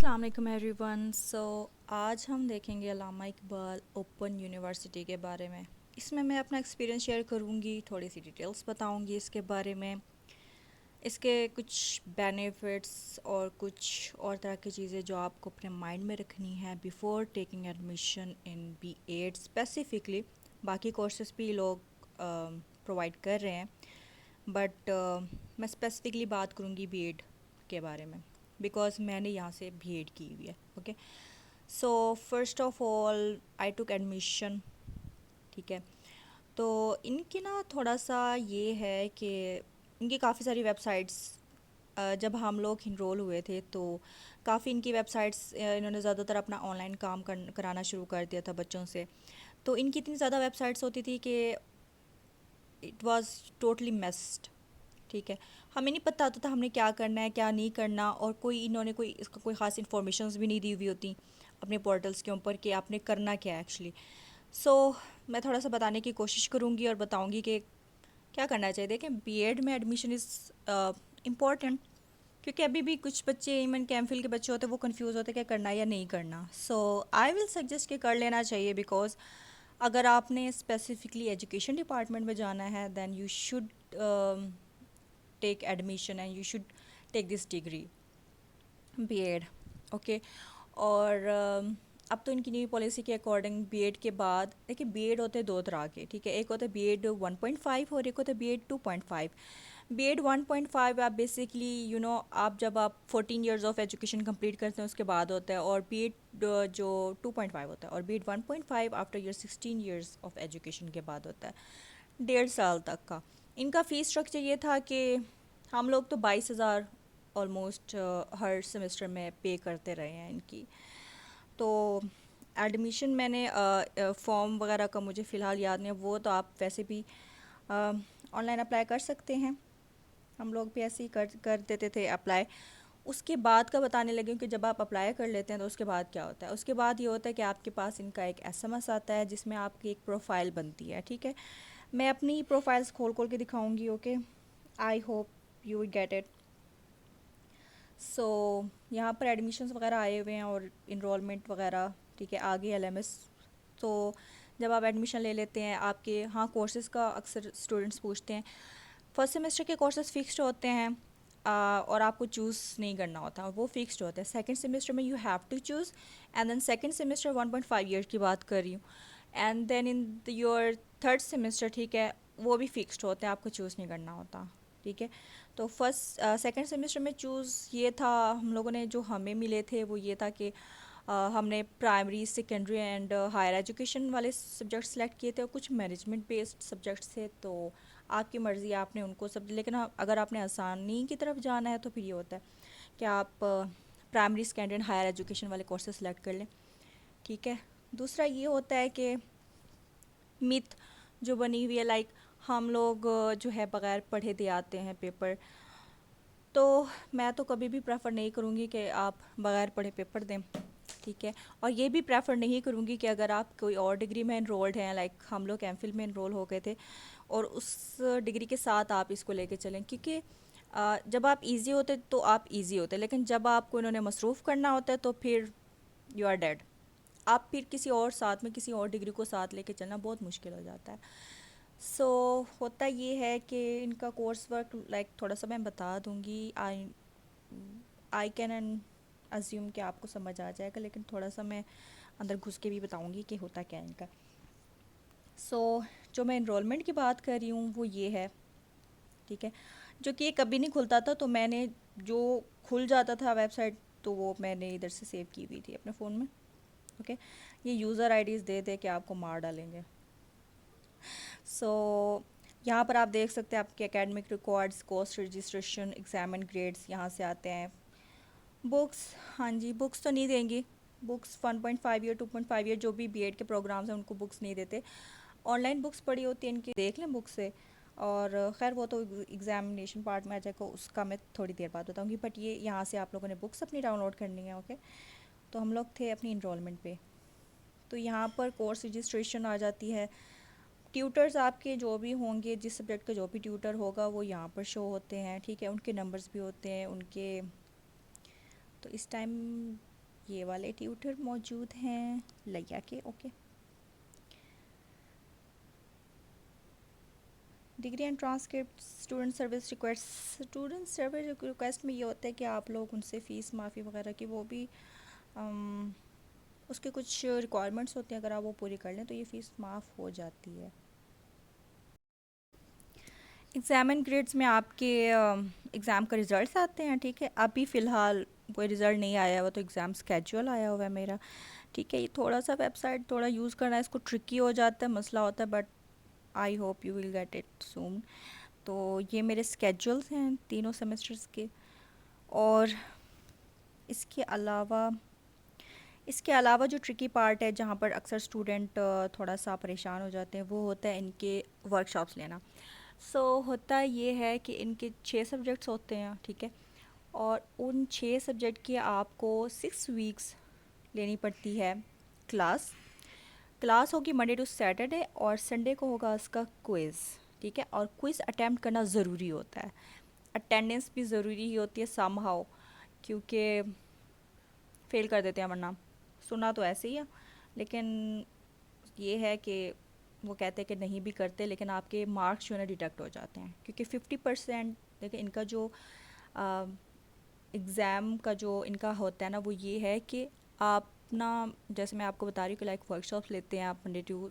अस्सलाम वालेकुम एवरीवन। आज हम देखेंगे अल्लामा इकबाल ओपन यूनिवर्सिटी के बारे में। इसमें मैं अपना एक्सपीरियंस शेयर करूँगी, थोड़ी सी डिटेल्स बताऊँगी इसके बारे में, इसके कुछ बेनिफिट्स और कुछ और तरह की चीज़ें जो आपको अपने माइंड में रखनी है before taking admission in B Ed specifically. बाकी कोर्सेज़ भी लोग प्रोवाइड कर रहे हैं, बट मैं स्पेसिफ़िकली बात करूँगी बीएड के बारे में, बिकॉज़ मैंने यहाँ से बीएड की हुई है। Okay, so first of all I took admission. ठीक है, तो इनकी ना थोड़ा सा ये है कि इनकी काफ़ी सारी वेबसाइट्स, जब हम लोग इनरोल हुए थे तो काफ़ी इनकी वेबसाइट्स, इन्होंने ज़्यादातर अपना ऑनलाइन काम कराना शुरू कर दिया था बच्चों से। तो इनकी इतनी ज़्यादा वेबसाइट्स होती थी कि इट वाज टोटली मेस्ड। ठीक है, हमें नहीं पता होता था हमने क्या करना है क्या नहीं करना, और इन्होंने इसका कोई ख़ास इन्फॉर्मेशंस भी नहीं दी हुई होती अपने पोर्टल्स के ऊपर कि आपने करना क्या है एक्चुअली। सो मैं थोड़ा सा बताने की कोशिश करूँगी और बताऊँगी कि क्या करना चाहिए। देखें, बीएड में एडमिशन इज़ इम्पॉर्टेंट, क्योंकि अभी भी कुछ बच्चे, इवन कैमफिल के बच्चे होते हैं, वो कंफ्यूज होते हैं क्या करना है या नहीं करना। सो आई विल सजेस्ट कि कर लेना चाहिए, बिकॉज अगर आपने स्पेसिफिकली एजुकेशन डिपार्टमेंट में जाना है then you should take admission and you should take this degree B Ed. Okay, और अब तो इनकी नई पॉलिसी के अकॉर्डिंग बीएड के बाद, देखिए बीएड होते हैं दो तरह के। ठीक है, एक होता है बीएड 1.5 और एक होता है बीएड 2.5। बीएड 1.5 आप बेसिकली आप जब आप 14 इयर्स ऑफ एजुकेशन कंप्लीट करते हैं उसके बाद होता है, और बीएड जो 2.5 होता है, और B Ed 1.5 after your 16 years of education के बाद होता है, 1.5 साल तक का। इनका फ़ीस स्ट्रक्चर ये था कि हम लोग तो 22,000 ऑलमोस्ट हर सेमेस्टर में पे करते रहे हैं इनकी। तो एडमिशन मैंने फॉर्म वगैरह का मुझे फ़िलहाल याद नहीं है, वो तो आप वैसे भी ऑनलाइन अप्लाई कर सकते हैं। हम लोग भी ऐसे ही कर देते थे अप्लाई। उसके बाद का बताने लगी हूँ कि जब आप अप्लाई कर लेते हैं तो उसके बाद क्या होता है। उसके बाद ये होता है कि आपके पास इनका एक एसएमएस आता है जिसमें आपकी एक प्रोफाइल बनती है। ठीक है, मैं अपनी प्रोफाइल्स खोल खोल के दिखाऊंगी। Okay, I hope you will get it. So यहाँ पर एडमिशन्स वगैरह आए हुए हैं और इनरोलमेंट वगैरह। ठीक है, आगे एलएमएस। तो जब आप एडमिशन ले लेते हैं, आपके हाँ कोर्सेज़ का अक्सर स्टूडेंट्स पूछते हैं। फर्स्ट सेमेस्टर के कोर्सेज़ फिक्स्ड होते हैं, और आपको चूज़ नहीं करना होता, और वो फिक्स्ड होते हैं। सेकंड सेमेस्टर में you have to choose, and then second semester 1.5 year की बात कर रही हूँ, and then in your third semester, ठीक है, वो भी फिक्स्ड होते हैं, आपको चूज़ नहीं करना होता। ठीक है, तो फर्स्ट सेकंड सेमेस्टर में चूज़ ये था, हम लोगों ने जो हमें मिले थे वो ये था कि हमने primary secondary and higher education वाले सब्जेक्ट सेलेक्ट किए थे, और कुछ मैनेजमेंट बेस्ड सब्जेक्ट्स थे। तो आपकी मर्ज़ी, आपने उनको सब, लेकिन अगर आपने आसानी की तरफ जाना है तो फिर ये होता है कि आप primary secondary and higher education वाले कोर्सेज सेलेक्ट कर लें। ठीक है, दूसरा ये होता है कि मिथ जो बनी हुई है, लाइक हम लोग जो है बग़ैर पढ़े दे आते हैं पेपर। तो मैं तो कभी भी प्रेफर नहीं करूँगी कि आप बग़ैर पढ़े पेपर दें। ठीक है, और ये भी प्रेफर नहीं करूँगी कि अगर आप कोई और डिग्री में इनरोल्ड हैं, लाइक हम लोग एमफिल में इनरोल हो गए थे, और उस डिग्री के साथ आप इसको लेके चलें, क्योंकि जब आप इजी होते तो आप इजी होते, लेकिन जब आपको इन्होंने मसरूफ़ करना होता है तो फिर यू आर डेड। आप फिर किसी और साथ में किसी और डिग्री को साथ लेके चलना बहुत मुश्किल हो जाता है। सो होता ये है कि इनका कोर्स वर्क, लाइक थोड़ा सा मैं बता दूंगी। आई कैन एंड अज्यूम कि आपको समझ आ जाएगा, लेकिन थोड़ा सा मैं अंदर घुस के भी बताऊंगी कि होता क्या है इनका। सो जो मैं इनरोलमेंट की बात कर रही हूँ वो ये है। ठीक है, जो कि ये कभी नहीं खुलता था, तो मैंने जो खुल जाता था वेबसाइट, तो वो मैंने इधर से सेव की हुई थी अपने फ़ोन में। ओके, ये यूज़र आईडीज़ दे दे के आपको मार डालेंगे। सो यहाँ पर आप देख सकते हैं आपके academic records, course registration, exam and grades यहाँ से आते हैं। बुक्स, हाँ जी, बुक्स तो नहीं देंगी। बुक्स 1.5 ईयर 2.5 ईयर जो भी बीएड के प्रोग्राम्स हैं उनको बुक्स नहीं देते। ऑनलाइन बुक्स पड़ी होती हैं इनकी, देख लें बुक से। और खैर वो तो एग्जामिनेशन पार्ट में आ जाएगा, उसका मैं थोड़ी देर बाद बताऊंगी। बट ये यहाँ से आप लोगों ने बुक्स अपनी डाउनलोड करनी है। ओके, तो हम लोग थे अपनी इनरोलमेंट पे, तो यहाँ पर कोर्स रजिस्ट्रेशन आ जाती है। ट्यूटर्स आपके जो भी होंगे, जिस सब्जेक्ट का जो भी ट्यूटर होगा वो यहाँ पर शो होते हैं। ठीक है, उनके नंबर्स भी होते हैं उनके। तो इस टाइम ये वाले ट्यूटर मौजूद हैं लिया के। Okay, degree and transcript student service request. Student service request में ये होता है कि आप लोग उनसे फ़ीस माफ़ी वगैरह की वो भी उसके कुछ रिक्वायरमेंट्स होते हैं, अगर आप वो पूरी कर लें तो ये फ़ीस माफ़ हो जाती है। एग्ज़ाम एंड ग्रेड्स में आपके एग्ज़ाम का रिज़ल्ट आते हैं, ठीक है। अभी फ़िलहाल कोई रिज़ल्ट नहीं आया हुआ, तो एग्ज़ाम स्केड्यूल आया हुआ है मेरा, ठीक है। ये थोड़ा सा वेबसाइट थोड़ा यूज़ करना है इसको ट्रिकी हो जाता है, मसला होता है, but I hope you will get it सून। तो ये मेरे स्केड्यूल्स हैं तीनों सेमेस्टर्स के। और इसके अलावा इसके अलावा जो ट्रिकी पार्ट है, जहाँ पर अक्सर स्टूडेंट थोड़ा सा परेशान हो जाते हैं, वो होता है इनके वर्कशॉप्स लेना। होता ये है कि इनके 6 सब्जेक्ट्स होते हैं, ठीक है। और उन 6 सब्जेक्ट की आपको 6 वीक्स लेनी पड़ती है क्लास। क्लास होगी मंडे टू सैटरडे, और संडे को होगा उसका क्विज़, ठीक है। और क्विज़ अटैम्प्ट करना ज़रूरी होता है, अटेंडेंस भी ज़रूरी ही होती है समहाउ, क्योंकि फ़ेल कर देते हैं वरना। सुना तो ऐसे ही है, लेकिन ये है कि वो कहते हैं कि नहीं भी करते, लेकिन आपके मार्क्स जो है ना डिडक्ट हो जाते हैं, क्योंकि 50% देखिए इनका जो एग्ज़ाम का जो इनका होता है ना, वो ये है कि आप ना, जैसे मैं आपको बता रही हूँ कि लाइक वर्कशॉप्स लेते हैं आप मंडे टू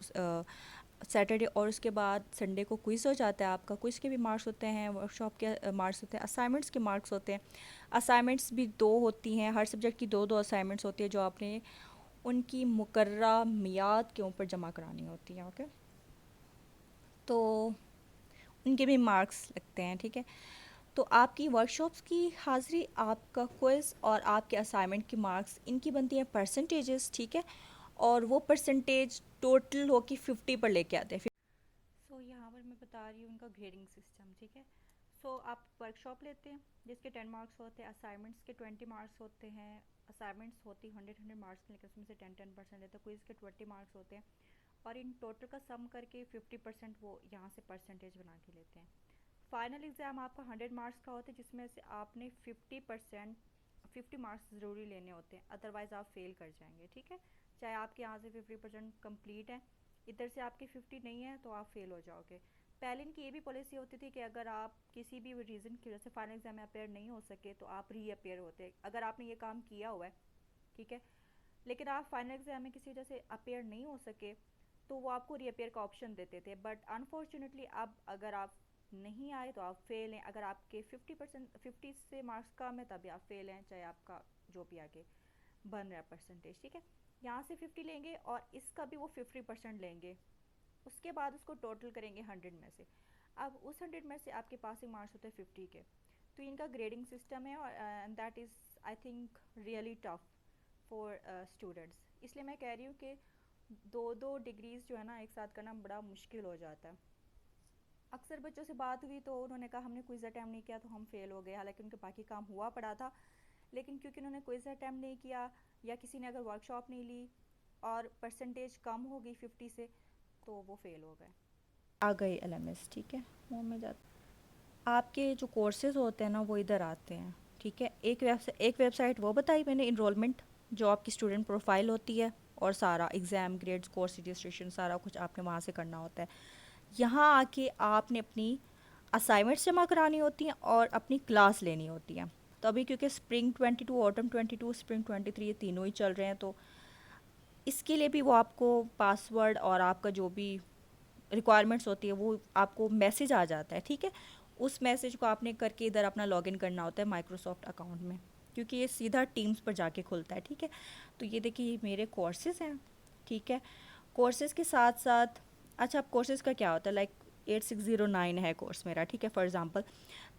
सैटरडे, और उसके बाद संडे को क्विज़ हो जाता है आपका। क्विज़ के भी मार्क्स होते हैं, वर्कशॉप के मार्क्स होते हैं, असाइनमेंट्स के मार्क्स होते हैं। असाइनमेंट्स भी 2 होती हैं, हर सब्जेक्ट की 2-2 असाइनमेंट्स होती है, जो आपने उनकी मुकर्रा मियाद के ऊपर जमा करानी होती है। ओके, तो उनके भी मार्क्स लगते हैं, ठीक है। तो आपकी वर्कशॉप्स की हाज़िरी, आपका क्विज़ और आपके असाइनमेंट की मार्क्स, इनकी बनती हैं परसेंटेजेस, ठीक है। और वो परसेंटेज टोटल हो के 50 पर लेके आते हैं। यहाँ पर मैं बता रही हूँ उनका ग्रेडिंग सिस्टम, ठीक है। आप वर्कशॉप लेते हैं जिसके 10 मार्क्स होते हैं, असाइनमेंट्स के 20 मार्क्स होते हैं। असाइनमेंट्स होती 100 मार्क्स की, लेकिन उसमें से 10% लेते हैं। क्विज़ के 20 मार्क्स होते हैं, और इन टोटल का सम करके 50% वो यहाँ से परसेंटेज बना के लेते हैं। फाइनल एग्ज़ाम आपका 100 मार्क्स का होता है, जिसमें से आपने 50 मार्क्स ज़रूरी लेने होते हैं, अदरवाइज़ आप फेल कर जाएंगे, ठीक है। चाहे आपके यहाँ से 50% कंप्लीट है, इधर से आपके 50 नहीं है, तो आप फेल हो जाओगे। पहले इनकी ये भी पॉलिसी होती थी कि अगर आप किसी भी रीज़न की वजह से फाइनल एग्ज़ाम में अपेयर नहीं हो सके, तो आप रीअपेयर होते, अगर आपने ये काम किया हुआ है, ठीक है। लेकिन आप फाइनल एग्ज़ाम में किसी वजह से अपेयर नहीं हो सके, तो वो आपको रीअपेयर का ऑप्शन देते थे। बट अनफॉर्चुनेटली अब अगर आप नहीं आए तो आप फेल हैं। अगर आपके 50 से मार्क्स कम है, तभी आप फेल हैं, चाहे आपका जो भी आगे बन रहा है परसेंटेज, ठीक है। यहाँ से 50 लेंगे, और इसका भी वो 50% लेंगे। उसके बाद उसको टोटल करेंगे 100 में से। अब उस 100 में से आपके पासिंग मार्क्स होते हैं 50 के। तो इनका ग्रेडिंग सिस्टम है, और that is I think really tough for students. इसलिए मैं कह रही हूँ कि 2-2 डिग्रीज़ जो है ना एक साथ करना बड़ा मुश्किल हो जाता है। अक्सर बच्चों से बात हुई तो उन्होंने कहा हमने क्विज़ अटैम्प्ट नहीं किया तो हम फेल हो गए, हालांकि उनके बाकी काम हुआ पड़ा था, लेकिन क्योंकि उन्होंने क्विज़ अटैम्प्ट नहीं किया, या किसी ने अगर वर्कशॉप नहीं ली और परसेंटेज कम हो गई 50 से, तो वो फेल हो गए। आ गई एलएमएस, ठीक है। वो में जाता आपके जो कोर्सेज होते हैं ना, वो इधर आते हैं, ठीक है। एक वेबसाइट वो बताई मैंने, इनरोलमेंट, जो आपकी स्टूडेंट प्रोफाइल होती है, और सारा एग्ज़ाम ग्रेड्स कोर्स रजिस्ट्रेशन सारा कुछ आपने वहाँ से करना होता है। यहाँ आके आपने अपनी असाइनमेंट्स जमा करानी होती हैं और अपनी क्लास लेनी होती है। तो अभी क्योंकि स्प्रिंग 22, ऑटम 22, स्प्रिंग 23, ये तीनों ही चल रहे हैं, तो इसके लिए भी वो आपको पासवर्ड और आपका जो भी रिक्वायरमेंट्स होती है वो आपको मैसेज आ जाता है, ठीक है। उस मैसेज को आपने करके इधर अपना लॉगिन करना होता है माइक्रोसॉफ्ट अकाउंट में, क्योंकि ये सीधा टीम्स पर जाके खुलता है, ठीक है। तो ये देखिए, ये मेरे कोर्सेज़ हैं, ठीक है। कोर्सेज़ के साथ साथ, अच्छा, अब कोर्सेज़ का क्या होता है, लाइक 8609 है कोर्स मेरा, ठीक है, फॉर एग्ज़ाम्पल।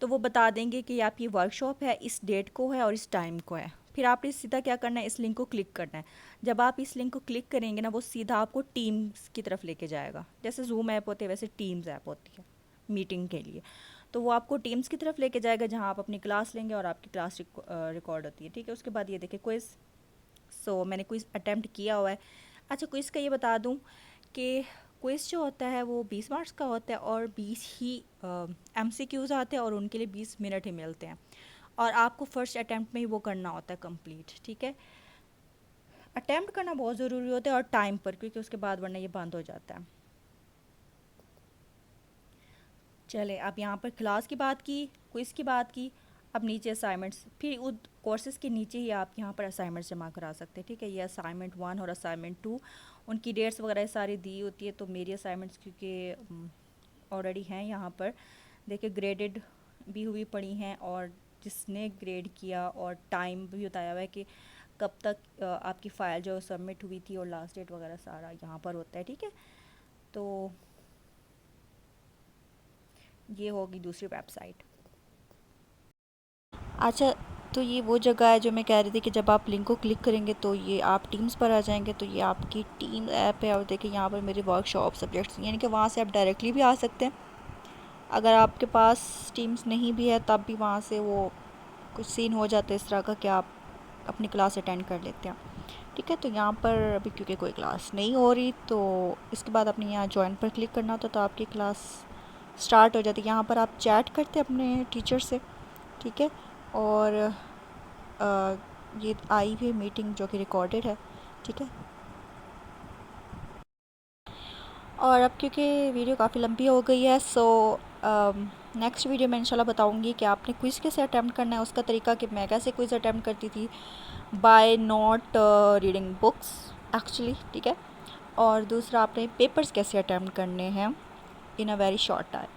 तो वो बता देंगे कि आपकी वर्कशॉप है, इस डेट को है और इस टाइम को है। फिर आपने सीधा क्या करना है, इस लिंक को क्लिक करना है। जब आप इस लिंक को क्लिक करेंगे ना, वो सीधा आपको टीम्स की तरफ लेके जाएगा। जैसे जूम ऐप होते हैं, वैसे टीम्स ऐप होती है मीटिंग के लिए। तो वो आपको टीम्स की तरफ लेके जाएगा, जहाँ आप अपनी क्लास लेंगे और आपकी क्लास रिकॉर्ड होती है, ठीक है। उसके बाद ये देखिए क्विज़। मैंने क्विज़ अटैम्प्ट किया हुआ है। अच्छा, क्विज़ का ये बता दूँ कि क्विज़ जो होता है वो 20 मार्क्स का होता है, और 20 ही एमसीक्यूज़ आते हैं, और उनके लिए 20 मिनट ही मिलते हैं, और आपको फ़र्स्ट अटैम्प्ट में ही वो करना होता है कंप्लीट, ठीक है। अटैम्प्ट करना बहुत ज़रूरी होता है और टाइम पर, क्योंकि उसके बाद वरना ये बंद हो जाता है। चले, अब यहाँ पर क्लास की बात की, क्विज़ की बात की, अब नीचे असाइनमेंट्स, फिर उस कोर्सेज़ के नीचे ही आप यहाँ पर असाइनमेंट्स जमा करा सकते हैं। ठीक है, ये असाइनमेंट 1 और असाइनमेंट 2, उनकी डेट्स वगैरह सारी दी होती है। तो मेरी असाइनमेंट्स क्योंकि ऑलरेडी हैं यहाँ पर, देखिए ग्रेडेड भी हुई पड़ी हैं, और जिसने ग्रेड किया और टाइम भी बताया हुआ है कि कब तक आपकी फ़ाइल जो सबमिट हुई थी और लास्ट डेट वगैरह सारा यहाँ पर होता है। ठीक है, तो ये होगी दूसरी वेबसाइट। अच्छा, तो ये वो जगह है जो मैं कह रही थी कि जब आप लिंक को क्लिक करेंगे तो ये आप टीम्स पर आ जाएंगे। तो ये आपकी टीम ऐप है, और देखिए यहाँ पर मेरे वर्कशॉप सब्जेक्ट्स, यानी कि वहाँ से आप डायरेक्टली भी आ सकते हैं। अगर आपके पास टीम्स नहीं भी है तब भी वहाँ से वो कुछ सीन हो जाता है इस तरह का कि आप अपनी क्लास अटेंड कर लेते हैं। ठीक है, तो यहाँ पर अभी क्योंकि कोई क्लास नहीं हो रही, तो इसके बाद आपने यहाँ ज्वाइन पर क्लिक करना होता, तो आपकी क्लास स्टार्ट हो जाती है। यहाँ पर आप चैट करते हैं अपने टीचर से। ठीक है, और ये आई हुई मीटिंग जो कि रिकॉर्डेड है। ठीक है, और अब क्योंकि वीडियो काफ़ी लंबी हो गई है, सो नेक्स्ट वीडियो में इंशाल्लाह बताऊंगी कि आपने क्विज़ कैसे अटैम्प्ट करना है, उसका तरीका, कि मैं कैसे क्विज़ अटैम्प्ट करती थी by not reading books actually. ठीक है, और दूसरा आपने पेपर्स कैसे अटैम्प्ट करने हैं इन अ वेरी शॉर्ट टाइम।